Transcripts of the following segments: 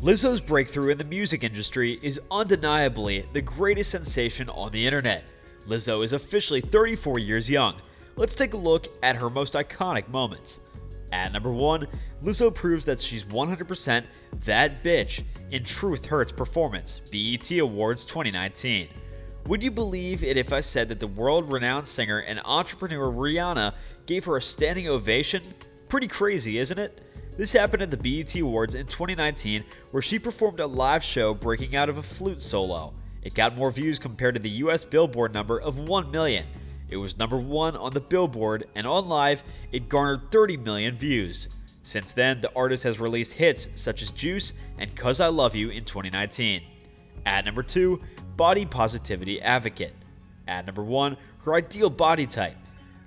Lizzo's breakthrough in the music industry is undeniably the greatest sensation on the internet. Lizzo is officially 34 years young. Let's take a look at her most iconic moments. At number 1, Lizzo proves that she's 100% that bitch in Truth Hurts performance, BET Awards 2019. Would you believe it if I said that the world-renowned singer and entrepreneur Rihanna gave her a standing ovation? Pretty crazy, isn't it? This happened at the BET Awards in 2019, where she performed a live show breaking out of a flute solo. It got more views compared to the US Billboard number of 1 million. It was number 1 on the Billboard, and on live, it garnered 30 million views. Since then, the artist has released hits such as Juice and 'Cause I Love You in 2019. At number 2, Body Positivity Advocate. At number 1, her ideal body type.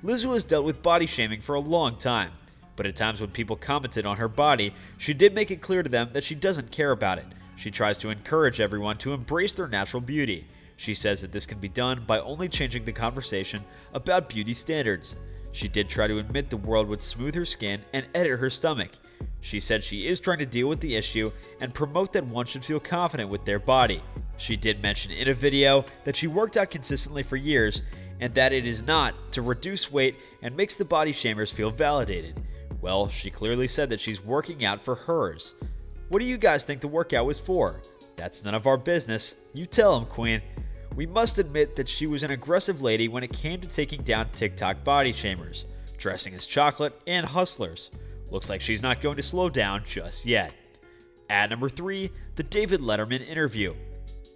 Lizzo has dealt with body shaming for a long time. But at times when people commented on her body, she did make it clear to them that she doesn't care about it. She tries to encourage everyone to embrace their natural beauty. She says that this can be done by only changing the conversation about beauty standards. She did try to admit the world would smooth her skin and edit her stomach. She said she is trying to deal with the issue and promote that one should feel confident with their body. She did mention in a video that she worked out consistently for years and that it is not to reduce weight and makes the body shamers feel validated. Well, she clearly said that she's working out for hers. What do you guys think the workout was for? That's none of our business. You tell them, Queen. We must admit that she was an aggressive lady when it came to taking down TikTok body shamers, dressing as chocolate and hustlers. Looks like she's not going to slow down just yet. At number 3, the David Letterman interview.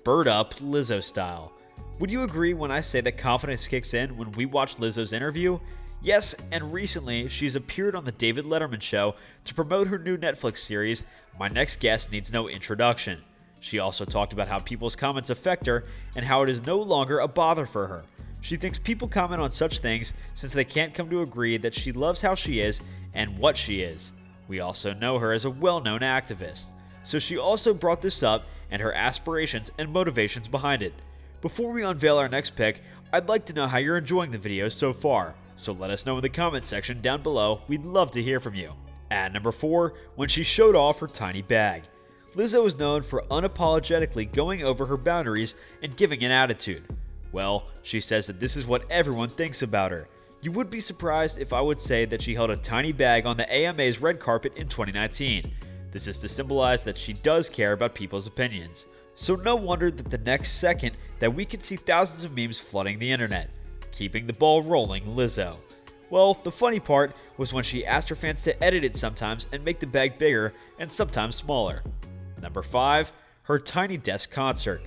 Bird up Lizzo style. Would you agree when I say that confidence kicks in when we watch Lizzo's interview? Yes, and recently she's appeared on the David Letterman show to promote her new Netflix series, My Next Guest Needs No Introduction. She also talked about how people's comments affect her and how it is no longer a bother for her. She thinks people comment on such things since they can't come to agree that she loves how she is and what she is. We also know her as a well-known activist. So she also brought this up and her aspirations and motivations behind it. Before we unveil our next pick, I'd like to know how you're enjoying the video so far. So let us know in the comments section down below. We'd love to hear from you. At number 4, when she showed off her tiny bag. Lizzo is known for unapologetically going over her boundaries and giving an attitude. Well, she says that this is what everyone thinks about her. You would be surprised if I would say that she held a tiny bag on the AMA's red carpet in 2019. This is to symbolize that she does care about people's opinions. So no wonder that the next second that we could see thousands of memes flooding the internet. Keeping the ball rolling, Lizzo. Well, the funny part was when she asked her fans to edit it sometimes and make the bag bigger and sometimes smaller. Number 5, her tiny desk concert.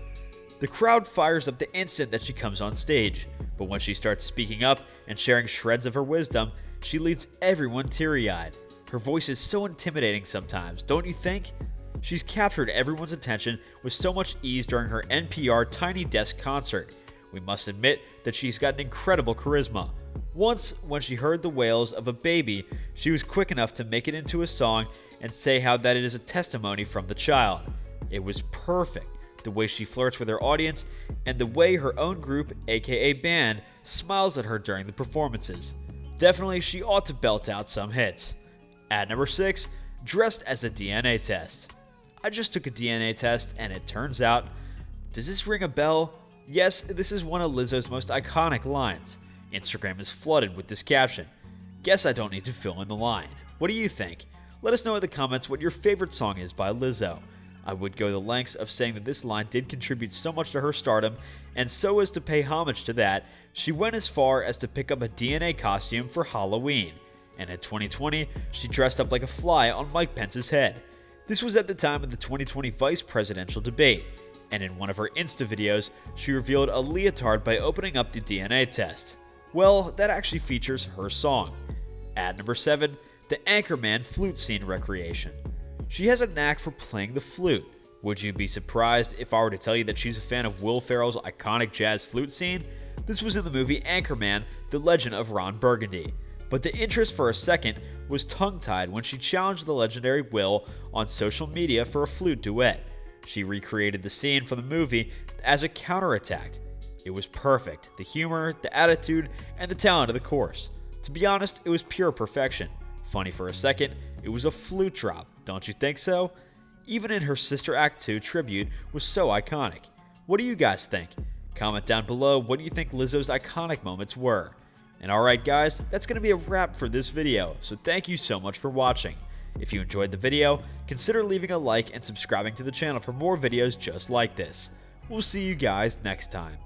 The crowd fires up the instant that she comes on stage, but when she starts speaking up and sharing shreds of her wisdom, she leaves everyone teary-eyed. Her voice is so intimidating sometimes, don't you think? She's captured everyone's attention with so much ease during her NPR Tiny Desk concert. We must admit that she's got an incredible charisma. Once, when she heard the wails of a baby, she was quick enough to make it into a song and say how that it is a testimony from the child. It was perfect, the way she flirts with her audience and the way her own group, aka band, smiles at her during the performances. Definitely she ought to belt out some hits. At number 6, dressed as a DNA test. I just took a DNA test and it turns out, does this ring a bell? Yes, this is one of Lizzo's most iconic lines. Instagram is flooded with this caption. Guess I don't need to fill in the line. What do you think? Let us know in the comments what your favorite song is by Lizzo. I would go the lengths of saying that this line did contribute so much to her stardom, and so as to pay homage to that, she went as far as to pick up a DNA costume for Halloween. And in 2020, she dressed up like a fly on Mike Pence's head. This was at the time of the 2020 vice presidential debate. And in one of her Insta videos, she revealed a leotard by opening up the DNA test. Well, that actually features her song. At number 7, the Anchorman flute scene recreation. She has a knack for playing the flute. Would you be surprised if I were to tell you that she's a fan of Will Ferrell's iconic jazz flute scene? This was in the movie Anchorman, The Legend of Ron Burgundy. But the interest for a second was tongue-tied when she challenged the legendary Will on social media for a flute duet. She recreated the scene from the movie as a counterattack. It was perfect, the humor, the attitude, and the talent of the course. To be honest, it was pure perfection. Funny for a second, it was a flute drop, don't you think so? Even in her Sister Act 2 tribute was so iconic. What do you guys think? Comment down below what you think Lizzo's iconic moments were. And alright guys, that's going to be a wrap for this video, so thank you so much for watching. If you enjoyed the video, consider leaving a like and subscribing to the channel for more videos just like this. We'll see you guys next time.